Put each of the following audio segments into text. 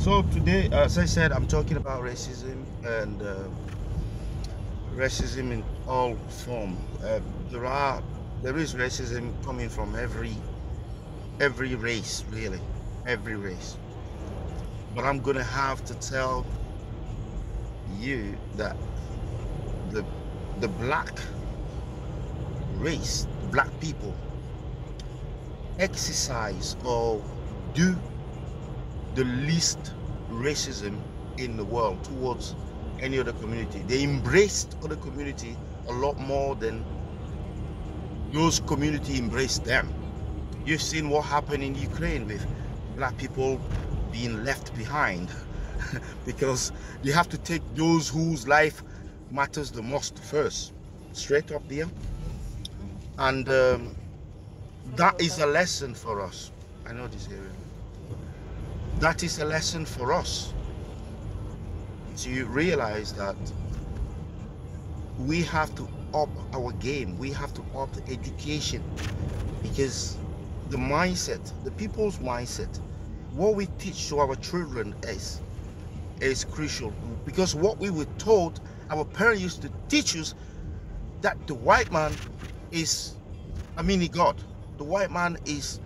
So today, as I said, I'm talking about racism and racism in all form. There is racism coming from every race, really, every race. But I'm gonna have to tell you that the the black race, the black people, exercise or do the least racism in the world towards any other community. They embraced other community a lot more than those community embraced them. You've seen what happened in Ukraine with black people being left behind because you have to take those whose life matters the most first, straight up there. And that is a lesson for us. I know this area. That is a lesson for us to realize that we have to up our game. We have to up the education, because the mindset, the people's mindset, what we teach to our children is crucial. Because what we were told, our parents used to teach us that the white man is a mini god. The white man is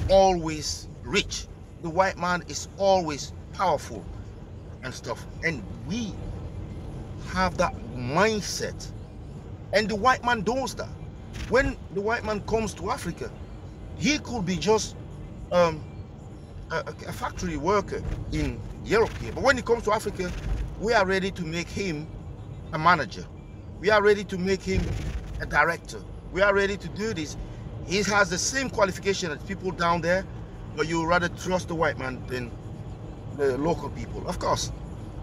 always rich. The white man is always powerful and stuff. And we have that mindset. And the white man knows that. When the white man comes to Africa, he could be just a factory worker in Europe here. But when he comes to Africa, we are ready to make him a manager. We are ready to make him a director. We are ready to do this. He has the same qualification as people down there, but you rather trust the white man than the local people. Of course,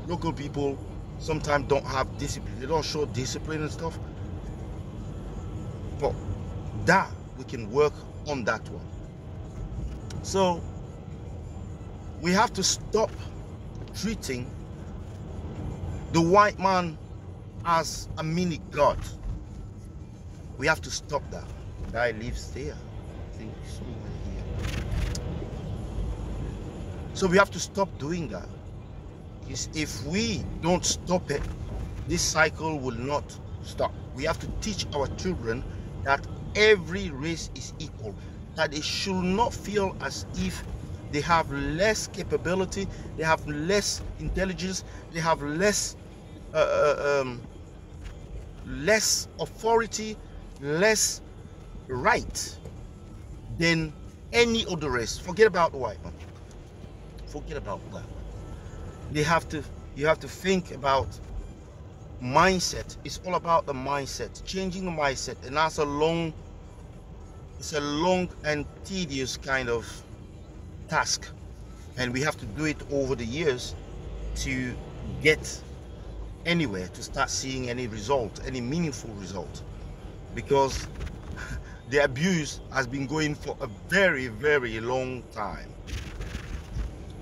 local people sometimes don't have discipline. They don't show discipline and stuff. But that, we can work on that one. So we have to stop treating the white man as a mini god. We have to stop that. The guy lives there, I think somewhere here. So we have to stop doing that. Because if we don't stop it, this cycle will not stop. We have to teach our children that every race is equal, that they should not feel as if they have less capability, they have less intelligence, they have less less authority, less right than any other race. Forget about the white man. Forget about that. You have to think about mindset. It's all about the mindset, changing the mindset, and that's it's a long and tedious kind of task, and we have to do it over the years to get anywhere, to start seeing any result, any meaningful result, because the abuse has been going for a very, very long time.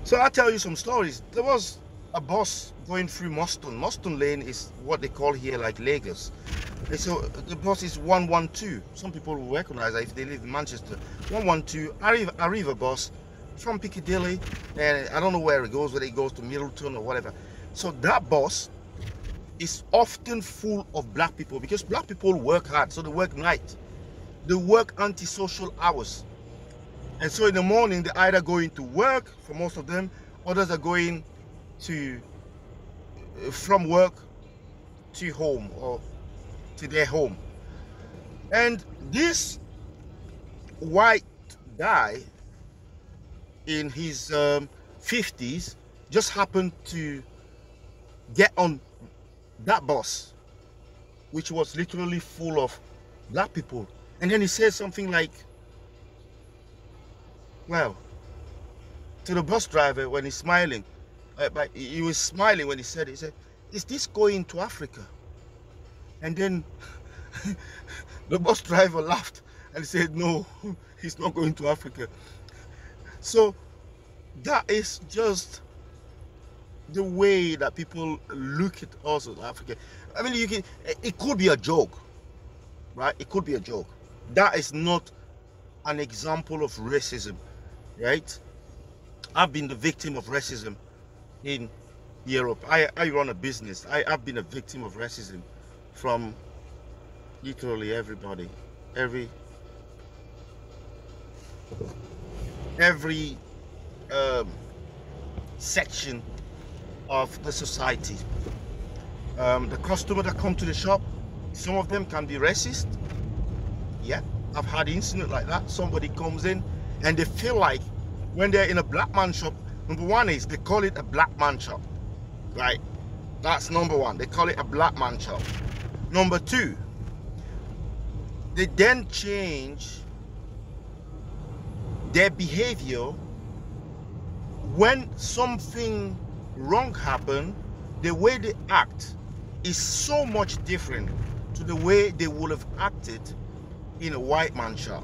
So I'll tell you some stories. There was a bus going through Moston. Moston Lane is what they call here like Lagos. And so the bus is 112. Some people will recognize that if they live in Manchester. 112, Arriva bus from Piccadilly, and I don't know where it goes, whether it goes to Middleton or whatever. So that bus is often full of black people, because black people work hard, so they work night. They work antisocial hours. And so in the morning, they're either going to work, for most of them, others are going from work to home, or to their home. And this white guy in his 50s just happened to get on that bus, which was literally full of black people. And then he said something like, well, to the bus driver when he's smiling, but he was smiling when he said it. He said, "Is this going to Africa?" And then the bus driver laughed and said, "No, he's not going to Africa." So that is just the way that people look at us as Africa. I mean, it could be a joke, right? It could be a joke. That is not an example of racism, right? I've been the victim of racism in Europe. I run a business. I've been a victim of racism from literally everybody, every section of the society. The customer that come to the shop, some of them can be racist. Yeah, I've had incident like that. Somebody comes in and they feel like when they're in a black man shop, number one is they call it a black man shop, right? That's number one. They call it a black man shop. Number two, they then change their behavior when something wrong happens. The way they act is so much different to the way they would have acted in a white man shop.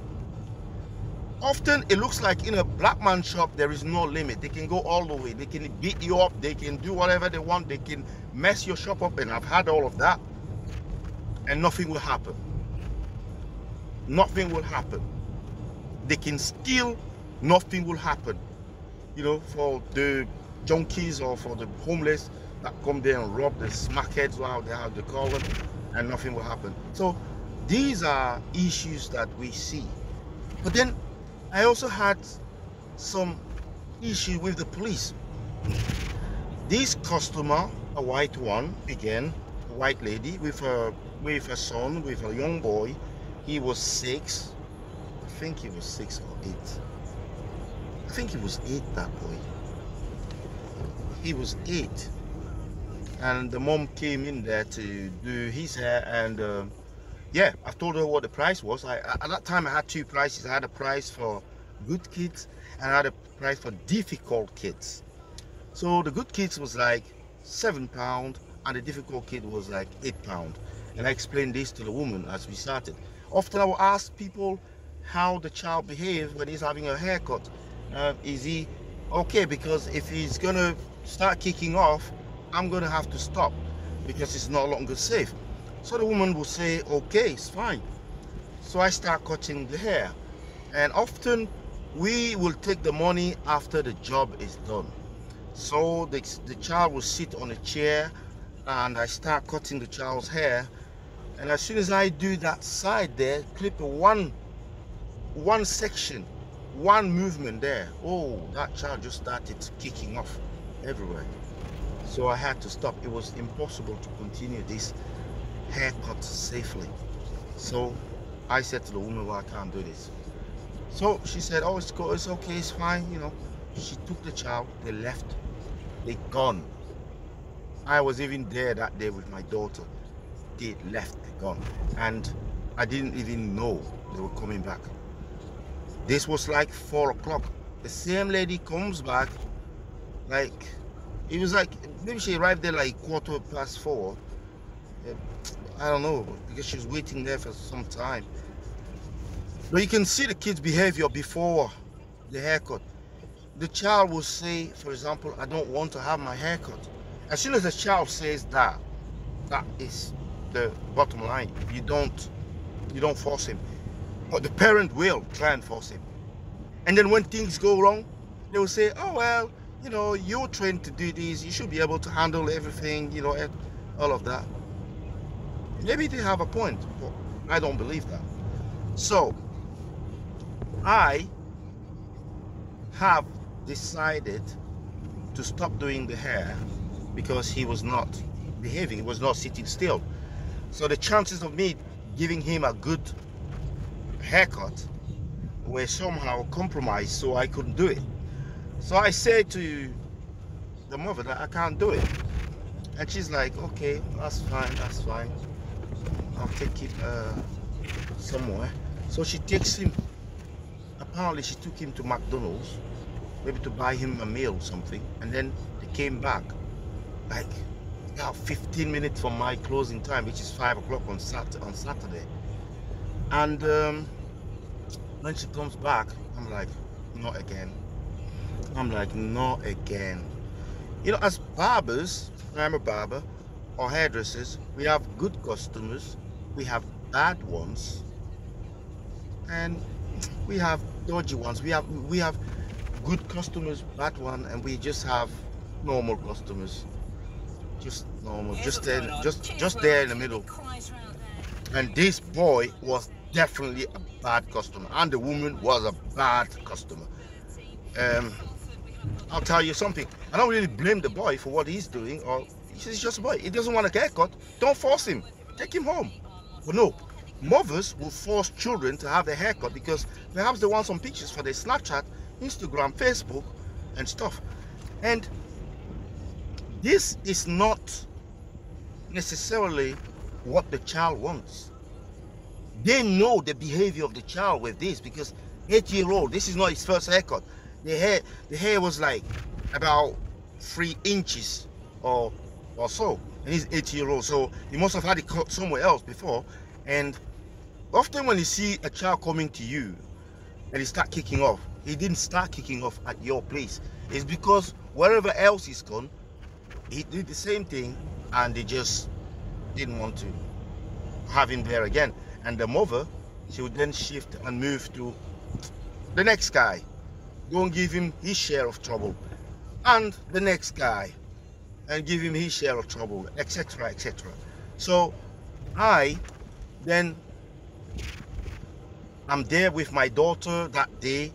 Often it looks like in a black man shop there is no limit. They can go all the way. They can beat you up. They can do whatever they want. They can mess your shop up, and I've had all of that, and nothing will happen. Nothing will happen. They can steal, nothing will happen. You know, for the junkies or for the homeless that come there and rob the smackheads, how they call them, and nothing will happen. So these are issues that we see. But then I also had some issue with the police. This customer, a white one, again, a white lady with a son, with a young boy. He was 6. I think he was 6 or 8. I think he was 8, that boy. He was 8. And the mom came in there to do his hair, and yeah, I told her what the price was. At that time I had 2 prices. I had a price for good kids and I had a price for difficult kids. So the good kids was like £7 and the difficult kid was like £8. And I explained this to the woman as we started. Often I will ask people how the child behaves when he's having a haircut. Is he okay? Because if he's gonna start kicking off, I'm gonna have to stop because it's no longer safe. So the woman will say, okay, it's fine. So I start cutting the hair. And often we will take the money after the job is done. So the child will sit on a chair and I start cutting the child's hair. And as soon as I do that side there, clip one section, one movement there, oh, that child just started kicking off everywhere. So I had to stop. It was impossible to continue this haircut safely. So I said to the woman, well, I can't do this. So she said, oh, it's okay, it's fine, you know. She took the child, they left, they gone. I was even there that day with my daughter. They left, they gone. And I didn't even know they were coming back. This was like 4 o'clock. The same lady comes back, like, it was like, maybe she arrived there like 4:15. I don't know, because she was waiting there for some time. But you can see the kid's behavior before the haircut. The child will say, for example, I don't want to have my haircut. As soon as the child says that, that is the bottom line. You don't force him. But the parent will try and force him. And then when things go wrong, they will say, oh, well, you know, you're trained to do this. You should be able to handle everything, you know, all of that. Maybe they have a point, but I don't believe that. So I have decided to stop doing the hair because he was not behaving, he was not sitting still. So the chances of me giving him a good haircut were somehow compromised, so I couldn't do it. So I said to the mother that I can't do it. And she's like, okay, that's fine, that's fine. I'll take it somewhere. So she takes him, apparently she took him to McDonald's, maybe to buy him a meal or something, and then they came back like 15 minutes from my closing time, which is 5 o'clock on Saturday. And when she comes back, I'm like, not again. I'm like, not again. You know, as barbers, I'm a barber, or hairdressers, we have good customers, we have bad ones, and we have dodgy ones. We have have good customers, bad one, and we just have normal customers. Just normal, just there in the middle. And this boy was definitely a bad customer, and the woman was a bad customer. I'll tell you something, I don't really blame the boy for what he's doing, or he's just a boy. He doesn't want a haircut, don't force him, take him home. But no, mothers will force children to have their haircut because perhaps they want some pictures for their Snapchat, Instagram, Facebook, and stuff. And this is not necessarily what the child wants. They know the behavior of the child with this, because 8-year-old, this is not his first haircut. The hair was like about 3 inches or so, and he's 8-year-old, so he must have had it cut somewhere else before. And often when you see a child coming to you and he start kicking off, he didn't start kicking off at your place. It's because wherever else he's gone, he did the same thing, and they just didn't want to have him there again. And the mother, she would then shift and move to the next guy, go and give him his share of trouble, and the next guy, and give him his share of trouble, etc., etc. So I'm there with my daughter that day.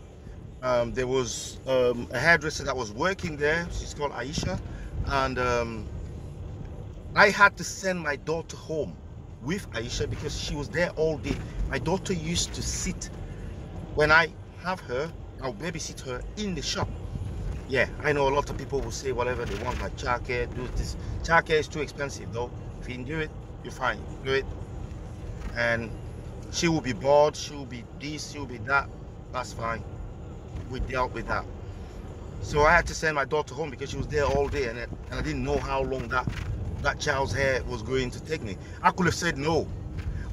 There was a hairdresser that was working there. She's called Aisha, and I had to send my daughter home with Aisha because she was there all day. My daughter used to sit, when I have her, I'll babysit her in the shop. Yeah, I know a lot of people will say whatever they want, like childcare, do this. Childcare is too expensive though. If you can do it, you're fine, do it. And she will be bored, she will be this, she will be that, that's fine. We dealt with that. So I had to send my daughter home because she was there all day, and I didn't know how long that child's hair was going to take me. I could have said no,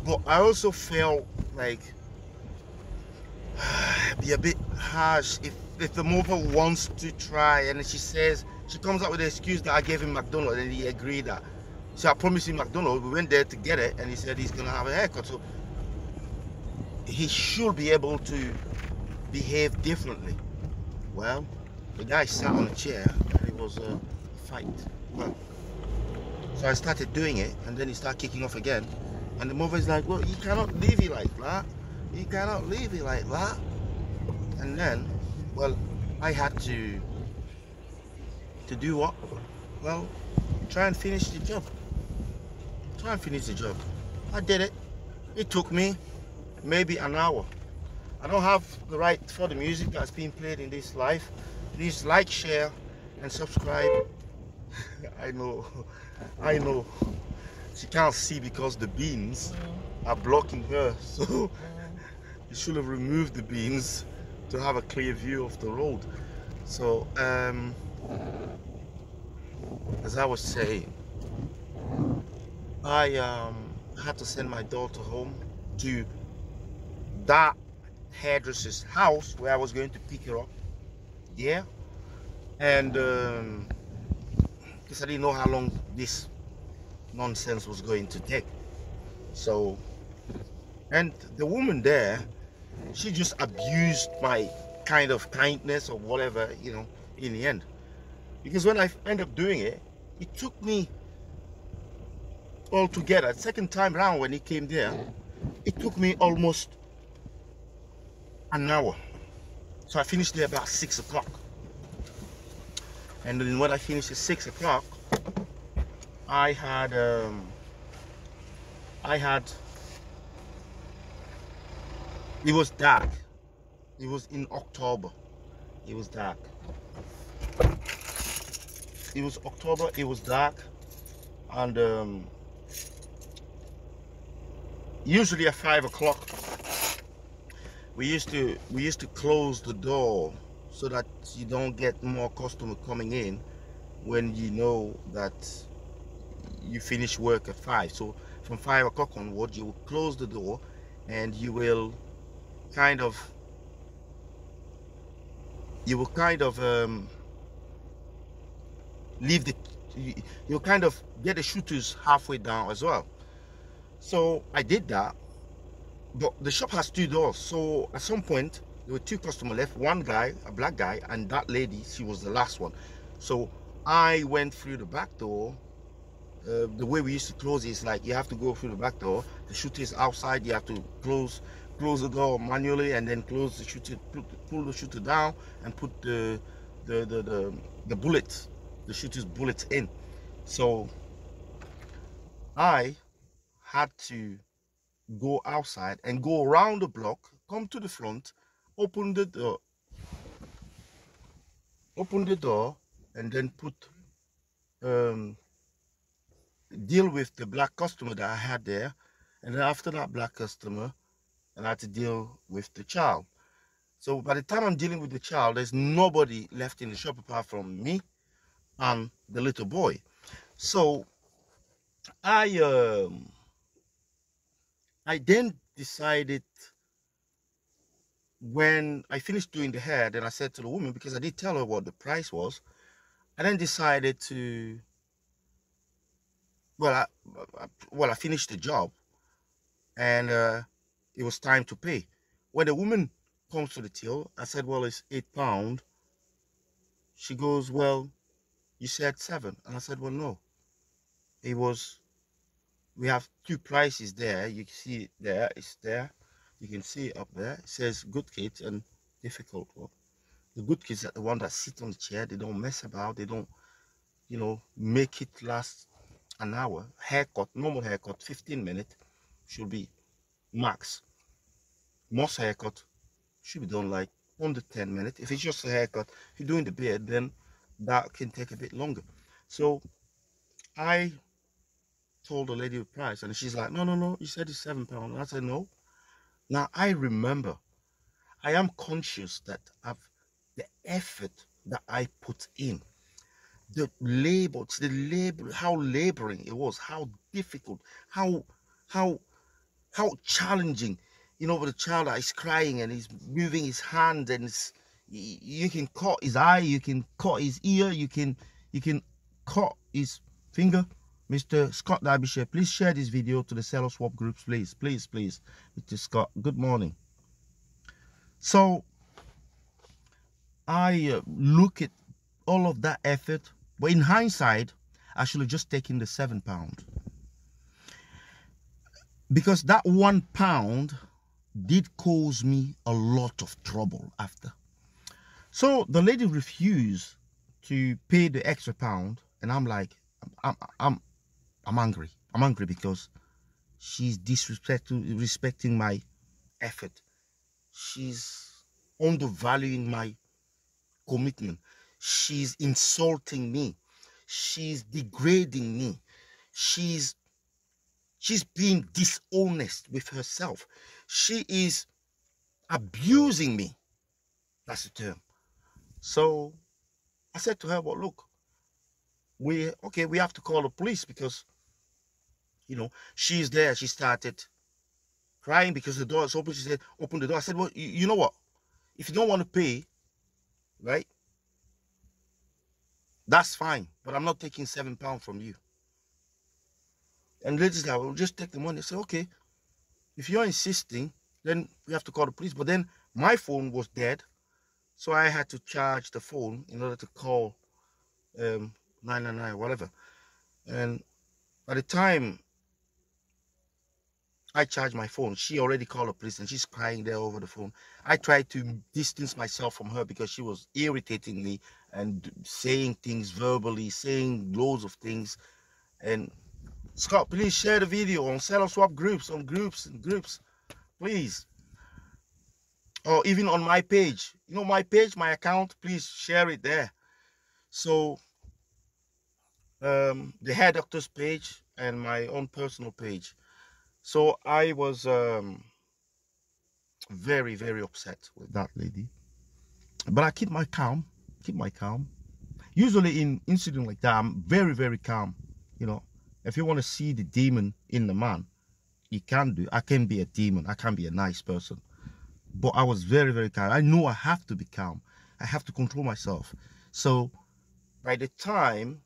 but I also felt like be a bit harsh if the mother wants to try, and she comes up with the excuse that I gave him McDonald's, and he agreed that. So I promised him McDonald's, we went there to get it, and he said he's gonna have a haircut. So he should be able to behave differently. Well, the guy sat on a chair, and it was a fight. Well, so I started doing it, and then he started kicking off again. And the mother's like, well, you cannot leave it like that. You cannot leave it like that. And then, well, I had to do what? Well, try and finish the job. Try and finish the job. I did it. It took me maybe an hour. I don't have the right for the music that's being played in this live. Please like, share, and subscribe. I know. She can't see because the beans are blocking her. So you should have removed the beans to have a clear view of the road. So as I was saying, I had to send my daughter home to that hairdresser's house where I was going to pick her up. Yeah, and because I didn't know how long this nonsense was going to take. So, and the woman there, she just abused my kind of kindness or whatever, you know, in the end. Because when I ended up doing it, it took me altogether, the second time round when he came there, it took me almost an hour. So I finished there about 6 o'clock. And then when I finished at 6 o'clock, I had it was dark. It was in October. It was dark. It was October, it was dark, and usually at 5 o'clock we used to close the door so that you don't get more customer coming in when you know that you finish work at 5. So from 5 o'clock onward, you will close the door, and you will kind of leave you'll kind of get the shooters halfway down as well. So I did that, but the shop has 2 doors. So at some point There were 2 customers left. One guy, a black guy, and that lady, she was the last one. So I went through the back door. The way we used to close is like you have to go through the back door. The shooter is outside. You have to close the door manually and then close the shooter, pull the shooter down and put the bullet, the shooter's bullet in. So I had to go outside and go around the block, come to the front, open the door, and then deal with the black customer that I had there. And then after that black customer, and I had to deal with the child. So by the time I'm dealing with the child, there's nobody left in the shop apart from me and the little boy. So I then decided, when I finished doing the hair, then I said to the woman, because I did tell her what the price was, I then decided to, I finished the job, and it was time to pay. When the woman comes to the till, I said, well, it's £8. She goes, well, you said 7. And I said, well, no, we have 2 prices there. You can see it there, it's there. You can see it up there. It says good kids and difficult one. The good kids are the one that sit on the chair. They don't mess about. They don't, make it last an hour. Haircut, normal haircut, 15 minutes should be max. Most haircut should be done like under 10 minutes. If it's just a haircut, if you're doing the beard, then that can take a bit longer. So I told the lady the price, and she's like, no, you said it's £7. And I said, no. Now I remember, I am conscious that the effort that I put in, the labor, how laboring it was, how difficult, how challenging, with a child that is crying and he's moving his hand, and you can cut his eye, you can cut his ear, you can cut his finger. Mr. Scott Derbyshire, please share this video to the seller swap groups, please. Mr. Scott, good morning. So I look at all of that effort, but in hindsight, I should have just taken the £7, because that £1 did cause me a lot of trouble after. So the lady refused to pay the extra £1, and I'm like, I'm angry. I'm angry because she's disrespecting my effort. She's undervaluing my commitment. She's insulting me. She's degrading me. She's being dishonest with herself. She is abusing me. That's the term. So I said to her, well, look, we have to call the police, because she's there. She started crying because the door is open. She said, open the door. I said, well, you know what? If you don't want to pay, right, that's fine. But I'm not taking £7 from you. And ladies like, well, just take the money. I said, okay. If you're insisting, then we have to call the police. But then my phone was dead, so I had to charge the phone in order to call 999, whatever. And by the time I charged my phone, she already called the police, and she's crying there over the phone. I tried to distance myself from her because she was irritating me and saying things verbally, saying loads of things. And Scott, please share the video on seller swap groups, please. Or even on my page. My page, my account, please share it there. So the hair doctor's page and my own personal page. So I was very, very upset with that lady. But I keep my calm. Usually in incident like that, I'm very, very calm. If you want to see the demon in the man, you can do. I can be a demon. I can be a nice person. But I was very, very calm. I know I have to be calm. I have to control myself. So by the time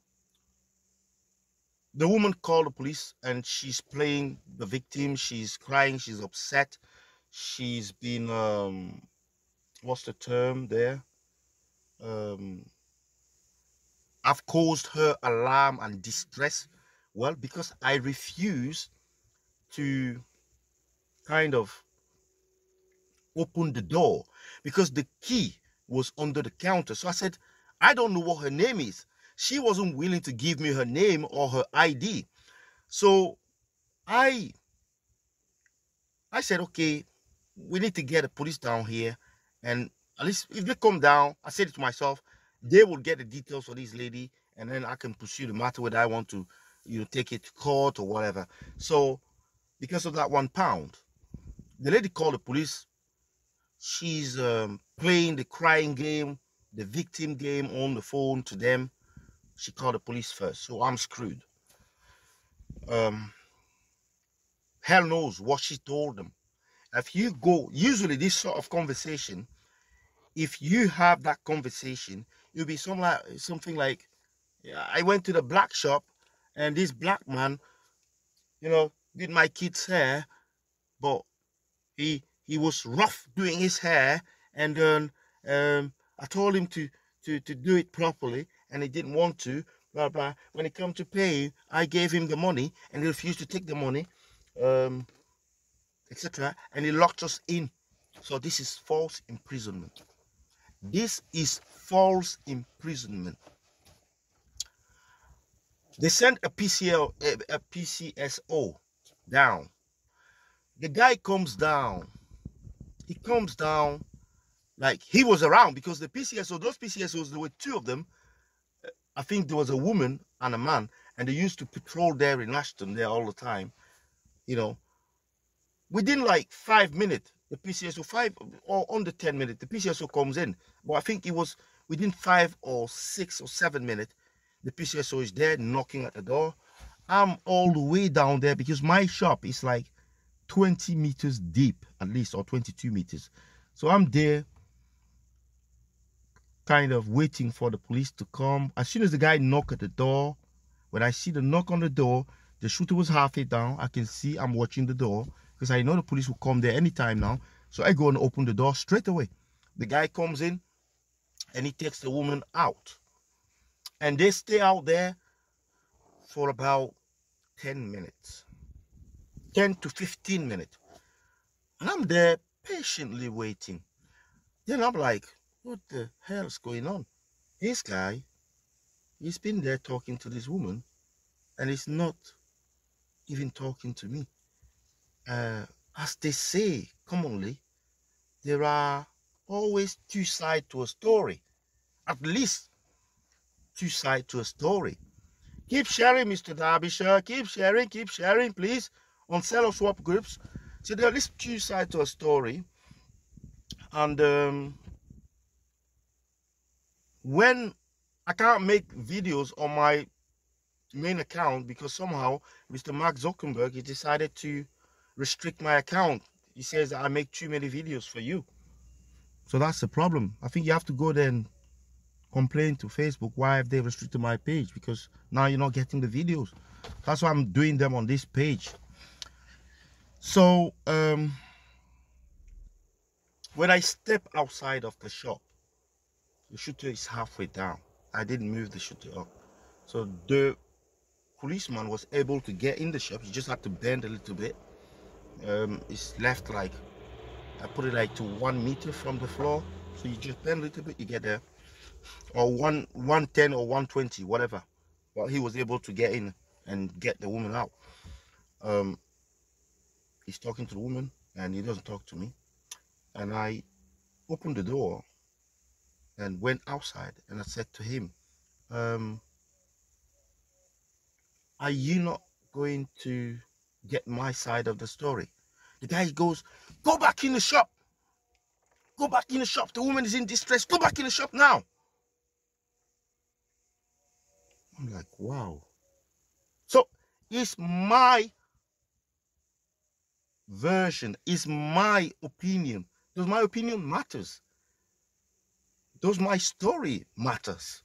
the woman called the police, and she's playing the victim, she's crying, she's upset, she's been what's the term there? Um, I've caused her alarm and distress. Well, because I refuse to kind of open the door because the key was under the counter. So I said, I don't know what her name is. She wasn't willing to give me her name or her ID. So I I said, okay, we need to get the police down here. And at least if they come down, I said it to myself, they will get the details for this lady, and then I can pursue the matter whether I want to, take it to court or whatever. So because of that £1, the lady called the police. She's playing the crying game, the victim game on the phone to them. She called the police first, so I'm screwed. Um, hell knows what she told them. If you go, usually this sort of conversation, if you have that conversation, it'll be something like, yeah, I went to the black shop and this black man, did my kid's hair, but he was rough doing his hair, and then I told him to do it properly, and he didn't want to. Blah blah. When it came to paying, I gave him the money, and he refused to take the money, etc. And he locked us in. So this is false imprisonment. This is false imprisonment. They sent a PCSO down. The guy comes down. He comes down like he was around, because those PCSOs, there were two of them. I think there was a woman and a man, and they used to patrol there in Ashton there all the time. Within like 5 minutes, the PCSO, 5 or under 10 minutes, the PCSO comes in. But I think it was within 5 or 6 or 7 minutes, the PCSO is there knocking at the door. I'm all the way down there because my shop is like 20 meters deep at least, or 22 meters. So I'm there kind of waiting for the police to come. As soon as the guy knocked at the door, when I see the knock on the door, the shooter was halfway down. I can see, I'm watching the door because I know the police will come there anytime now. So I go and open the door straight away. The guy comes in and he takes the woman out. And they stay out there for about 10 minutes. 10 to 15 minutes. And I'm there patiently waiting. Then I'm like, what the hell's going on? This guy, he's been there talking to this woman, and he's not even talking to me. As they say commonly, there are always two sides to a story. At least two sides to a story. Keep sharing, Mr. Derbyshire. Keep sharing, please, on sell or swap groups. So there are at least two sides to a story. And when I can't make videos on my main account because somehow Mr. Mark Zuckerberg, he decided to restrict my account. He says that I make too many videos for you. So that's the problem. I think you have to go there and complain to Facebook, why have they restricted my page, because now you're not getting the videos. That's why I'm doing them on this page. So when I step outside of the shop, the shooter is halfway down. I didn't move the shooter up. So the policeman was able to get in the shop. He just had to bend a little bit. It's left like, I put it like to 1 meter from the floor. So you just bend a little bit, you get there. Or 110 or 120, whatever. But he was able to get in and get the woman out. He's talking to the woman and he doesn't talk to me. And I opened the door and went outside, and I said to him, are you not going to get my side of the story? The guy goes, go back in the shop. Go back in the shop. The woman is in distress. Go back in the shop now. I'm like, wow. So it's my version, is my opinion. Does my opinion matters? Does my story matters?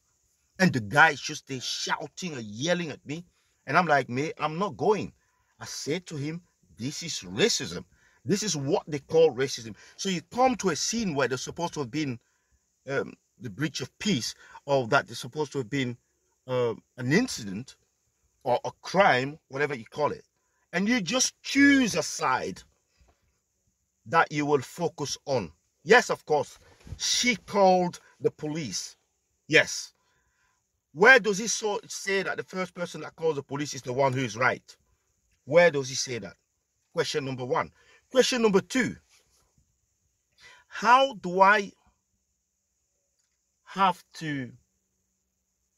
And the guy just there shouting and yelling at me. And I'm like, mate, I'm not going. I said to him, this is racism. This is what they call racism. So you come to a scene where there's supposed to have been the breach of peace, or that there's supposed to have been an incident or a crime, whatever you call it, and you just choose a side that you will focus on. Yes, of course, she called the police. Yes. Where does he say that the first person that calls the police is the one who is right? Where does he say that? Question number one. Question number two. How do I have to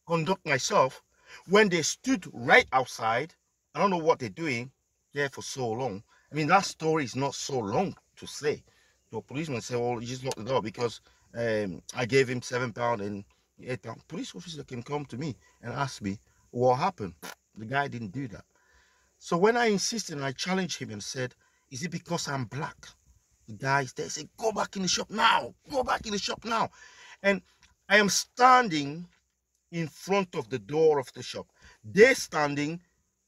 conduct myself when they stood right outside? I don't know what they're doing there for so long. I mean, that story is not so long to say. So a policeman say, well, you just locked the door because I gave him £7 and £8. Police officer can come to me and ask me what happened. The guy didn't do that. So when I insisted and I challenged him and said, is it because I'm black? The guys there said, go back in the shop now. Go back in the shop now. And I am standing in front of the door of the shop. They're standing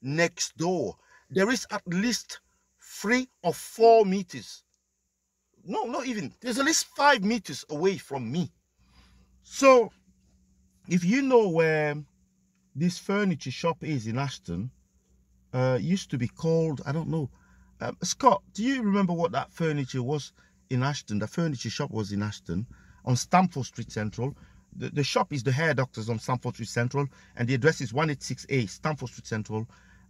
next door. There is at least 3 or 4 meters. No, not even. There's at least 5 meters away from me. So if you know where this furniture shop is in Ashton, used to be called, I don't know. Scott, do you remember what that furniture was in Ashton? The furniture shop was in Ashton on Stamford Street Central. The shop is the Hair Doctors on Stamford Street Central, and the address is 186A Stamford Street Central,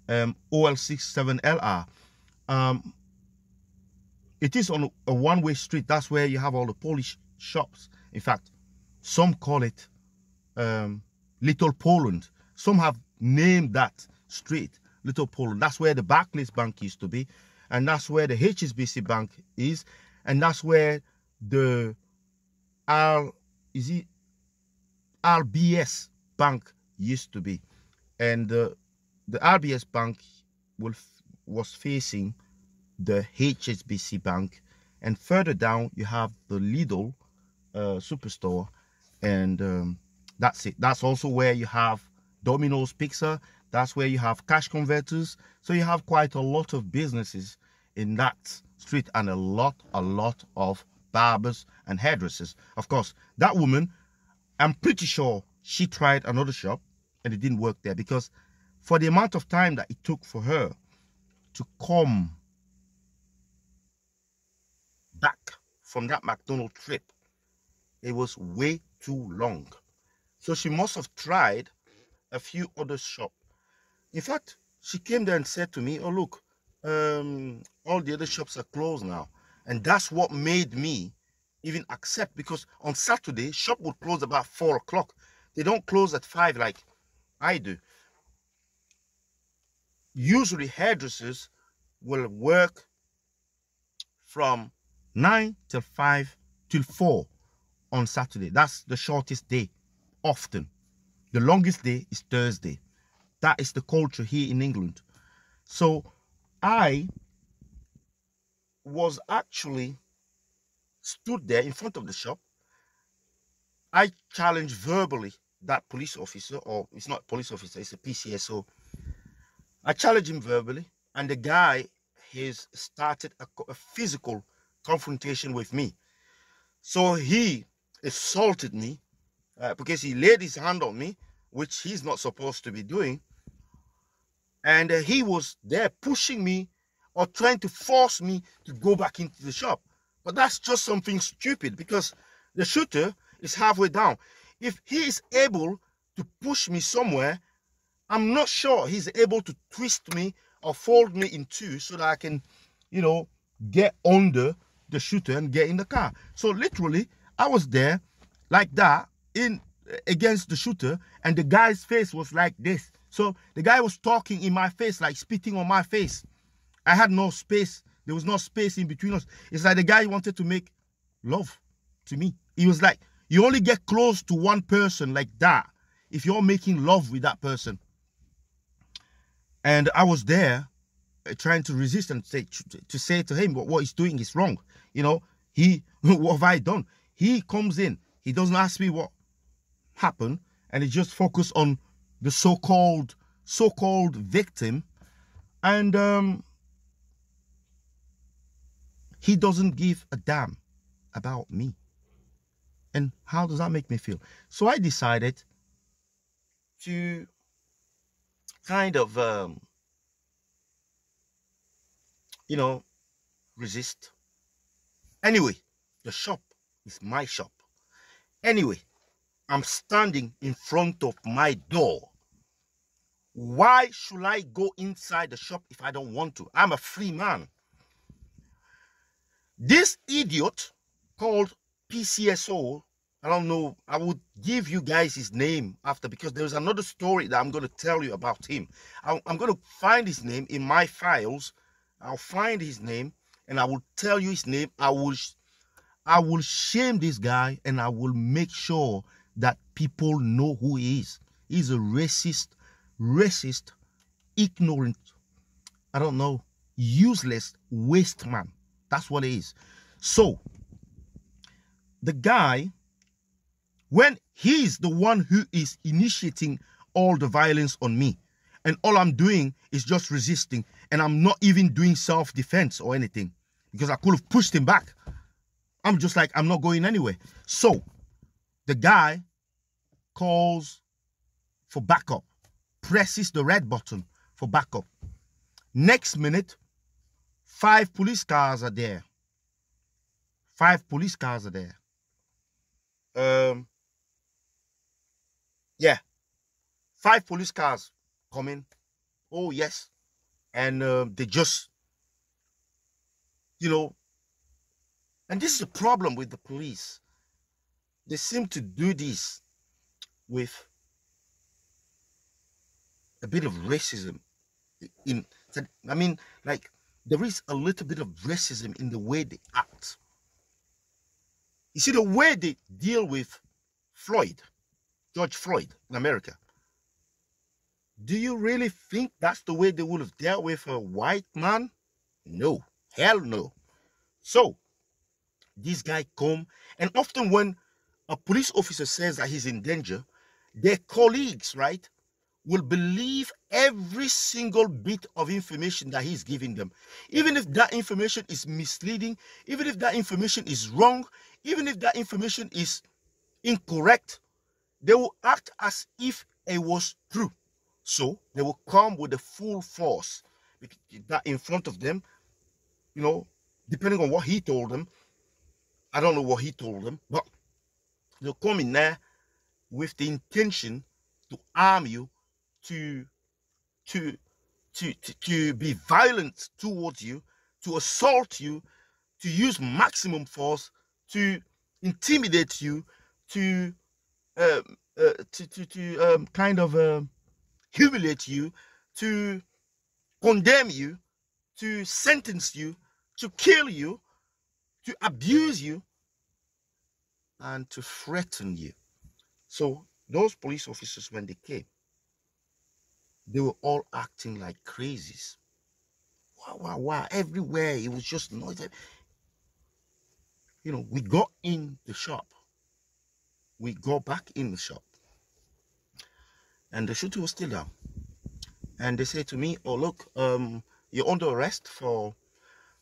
OL67LR. It is on a one-way street. That's where you have all the Polish shops. In fact, some call it Little Poland. Some have named that street Little Poland. That's where the Barclays Bank used to be, and that's where the HSBC Bank is, and that's where the RBS Bank used to be. And the RBS Bank was facing the HSBC Bank, and further down you have the Lidl superstore, and that's it. That's also where you have Domino's Pizza. That's where you have cash converters. So you have quite a lot of businesses in that street, and a lot of barbers and hairdressers. Of course, that woman, I'm pretty sure she tried another shop and it didn't work there, because for the amount of time that it took for her to come back from that McDonald's trip, it was way too long. So she must have tried a few other shops. In fact, she came there and said to me, oh look, all the other shops are closed now. And that's what made me even accept, because on Saturday shop would close about 4 o'clock. They don't close at 5 like I do. Usually hairdressers will work from 9 till 5 till 4 on Saturday. That's the shortest day. Often the longest day is Thursday. That is the culture here in England. So I was actually stood there in front of the shop. I challenged verbally that police officer, or it's not a police officer, it's a PCSO. I challenged him verbally, and the guy has started a physical confrontation with me. So he assaulted me because he laid his hand on me, which he's not supposed to be doing. And he was there pushing me or trying to force me to go back into the shop. But that's just something stupid, because the shooter is halfway down. If he is able to push me somewhere, I'm not sure he's able to twist me or fold me in two so that I can, you know, get under the shooter and get in the car. So literally, I was there like that against the shooter, and the guy's face was like this. So the guy was talking in my face, like spitting on my face. I had no space. There was no space in between us. It's like the guy wanted to make love to me. He was like, you only get close to one person like that if you're making love with that person. And I was there trying to resist and say to him what he's doing is wrong. You know, what have I done? He comes in, he doesn't ask me what happened, and he just focused on the so-called victim. And He doesn't give a damn about me. And how does that make me feel? So I decided to kind of, resist. Anyway, the shop is my shop. Anyway, I'm standing in front of my door. Why should I go inside the shop if I don't want to? I'm a free man. This idiot called PCSO, I don't know, I would give you guys his name after, because there's another story that I'm going to tell you about him. I'm going to find his name in my files. I'll find his name and I will tell you his name. I will shame this guy and I will make sure that people know who he is. He's a racist, ignorant, I don't know, useless waste man. That's what it is. So, the guy, when he's the one who is initiating all the violence on me, and all I'm doing is just resisting, and I'm not even doing self-defense or anything, because I could have pushed him back. I'm just like, I'm not going anywhere. So, the guy calls for backup, presses the red button for backup. Next minute, 5 police cars are there. 5 police cars are there. Yeah. 5 police cars coming. Oh, yes. And they just, and this is the problem with the police. They seem to do this with a bit of racism. Like, there is a little bit of racism in the way they act. You see, the way they deal with George Floyd in America, do you really think that's the way they would have dealt with a white man? No, hell no. So, this guy come, and often when a police officer says that he's in danger, their colleagues, right, will believe every single bit of information that he's giving them. Even if that information is misleading, even if that information is wrong, even if that information is incorrect, they will act as if it was true. So they will come with the full force that in front of them, depending on what he told them. I don't know what he told them, but they'll come in there with the intention to arm you, to be violent towards you, to assault you, to use maximum force, to intimidate you, to humiliate you, to condemn you, to sentence you, to kill you, to abuse you, and to threaten you. So those police officers, when they came, they were all acting like crazies. Wow. Everywhere, it was just noise. We got in the shop. We go back in the shop. And the shooter was still down. And they said to me, oh, look, you're under arrest for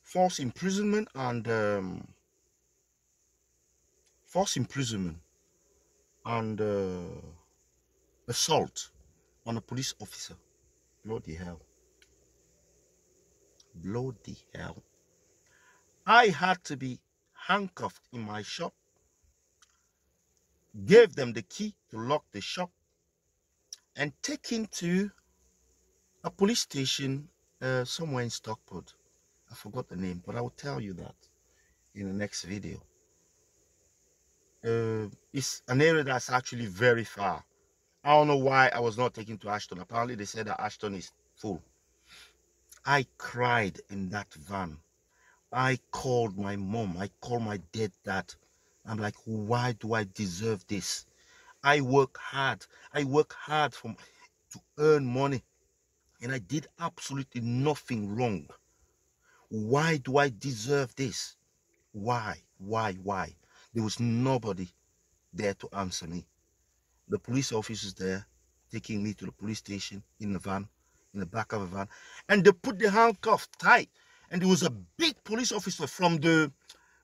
false imprisonment and assault on a police officer. Bloody hell. Bloody hell. I had to be handcuffed in my shop, gave them the key to lock the shop, and taken to a police station somewhere in Stockport. I forgot the name, but I will tell you that in the next video. It's an area that's actually very far. I don't know why I was not taken to Ashton. Apparently they said that Ashton is full. I cried in that van. I called my mom. I called my dead dad. I'm like, why do I deserve this? I work hard. I work hard to earn money. And I did absolutely nothing wrong. Why do I deserve this? Why? There was nobody there to answer me. The police officers there taking me to the police station in the van, in the back of a van, and they put the handcuff tight. and there was a big police officer from the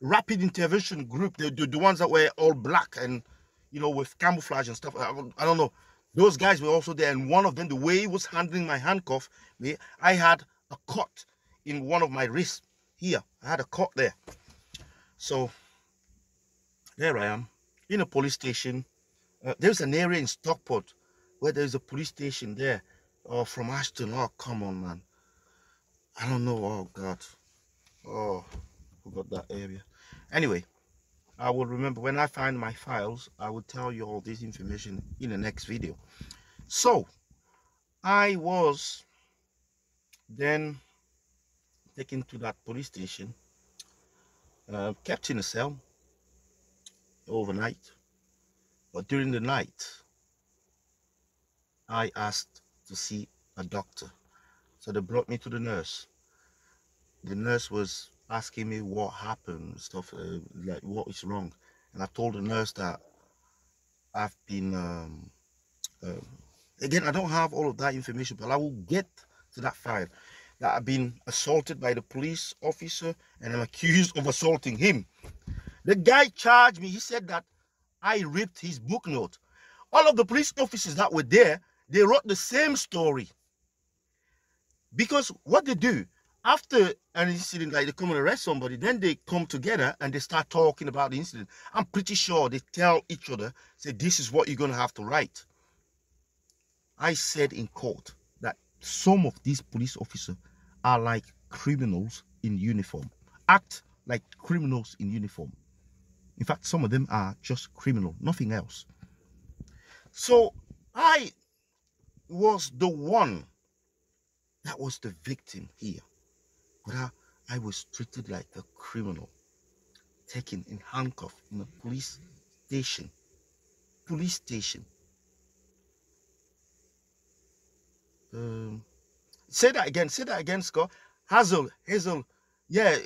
rapid intervention group, the ones that were all black and, you know, with camouflage and stuff. I don't know. Those guys were also there, and one of them, the way he was handling my handcuff, I had a cut in one of my wrists here. I had a cut there. So there I am in a police station. There's an area in Stockport where there's a police station there. Oh, from Ashton. Oh, come on, man. I don't know. Oh, God. Oh, forgot that area. Anyway, I will remember when I find my files. I will tell you all this information in the next video. So, I was then taken to that police station, kept in a cell overnight. But during the night, I asked to see a doctor. So they brought me to the nurse. The nurse was asking me what happened, stuff like what is wrong. And I told the nurse that I've been, again, I don't have all of that information, but I will get to that file. That I've been assaulted by the police officer and I'm accused of assaulting him. The guy charged me. He said that I ripped his book note. All of the police officers that were there, they wrote the same story. Because what they do, after an incident, like they come and arrest somebody, then they come together and they start talking about the incident. I'm pretty sure they tell each other, say, this is what you're going to have to write. I said in court that some of these police officers are like criminals in uniform. Act like criminals in uniform. In fact, some of them are just criminal, nothing else. So I was the one that was the victim here. But I was treated like a criminal, taken in handcuffs in a police station. Police station. Say that again, Scott. Hazel. Yeah,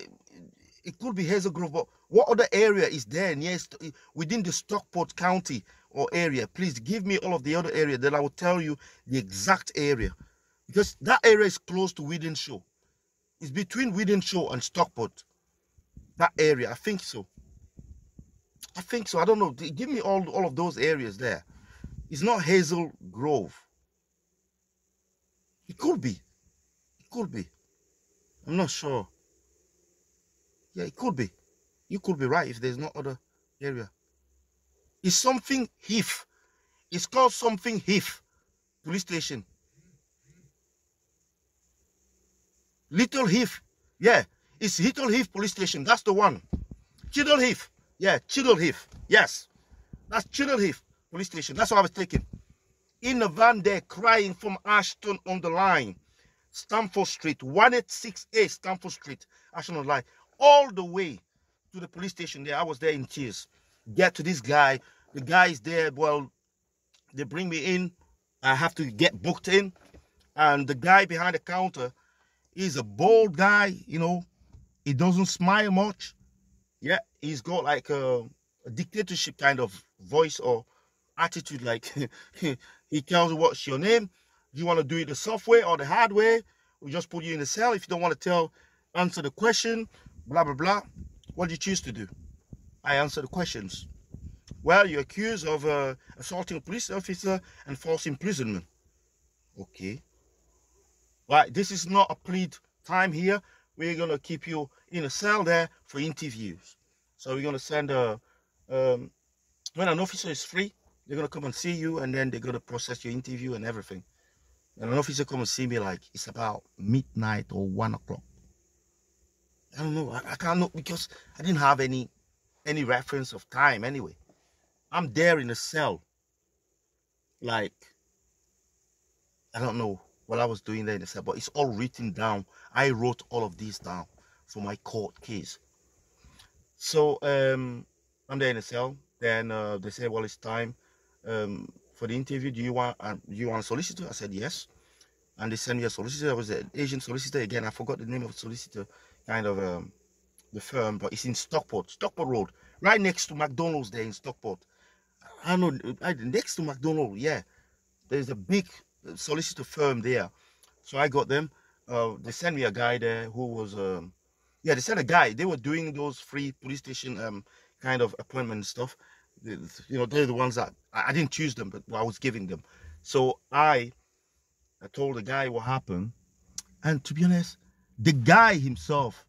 it could be Hazel Grove, but what other area is there within the Stockport County or area? Please give me all of the other area, then I will tell you the exact area. Because that area is close to Wythenshawe. It's between Wythenshawe and Stockport. That area, I think so. I don't know. Give me all of those areas there. It's not Hazel Grove. It could be. I'm not sure. Yeah, it could be. You could be right if there's no other area. It's something Heath. It's called something Heath police station. Little Heath. Yeah, it's Little Heath police station. That's the one. Chiddle Heath. Yeah, Chiddle Heath. Yes, that's Chiddle Heath police station. That's what I was taking. In a van there, crying from Ashton on the line. Stamford Street, 1868 Stamford Street, Ashton on the line. All the way to the police station there. I was there in tears. Get to this guy. The guy is there. Well, they bring me in. I have to get booked in. And the guy behind the counter, he's a bold guy, you know. He doesn't smile much. Yeah, he's got like a dictatorship kind of voice or attitude. Like he tells you what's your name. Do you want to do it the soft way or the hard way? We just put you in the cell. If you don't want to answer the question, blah, blah, blah. What do you choose to do? I answer the questions. Well, you're accused of assaulting a police officer and false imprisonment. Okay. Right, this is not a plea time here. We're going to keep you in a cell there for interviews. So we're going to send when an officer is free, they're going to come and see you, and then they're going to process your interview and everything. And an officer come and see me like it's about midnight or 1 o'clock. I don't know. I can't know because I didn't have any reference of time anyway. I'm there in a cell. Like, I don't know what I was doing there in the cell, but it's all written down. I wrote all of these down for my court case. So I'm there in the cell. Then they say, well, it's time for the interview. Do you want a solicitor? I said yes. And they sent me a solicitor. I was an Asian solicitor. Again, I forgot the name of the solicitor, kind of the firm, but it's in Stockport Road, right next to McDonald's there in Stockport. I know, next to McDonald's, yeah. There's a big solicitor firm there. So I got them. they sent me a guy there who was yeah, they sent a guy. They were doing those free police station kind of appointment stuff. You know, they're the ones that I didn't choose them, but I was giving them. So I told the guy what happened, and to be honest, the guy himself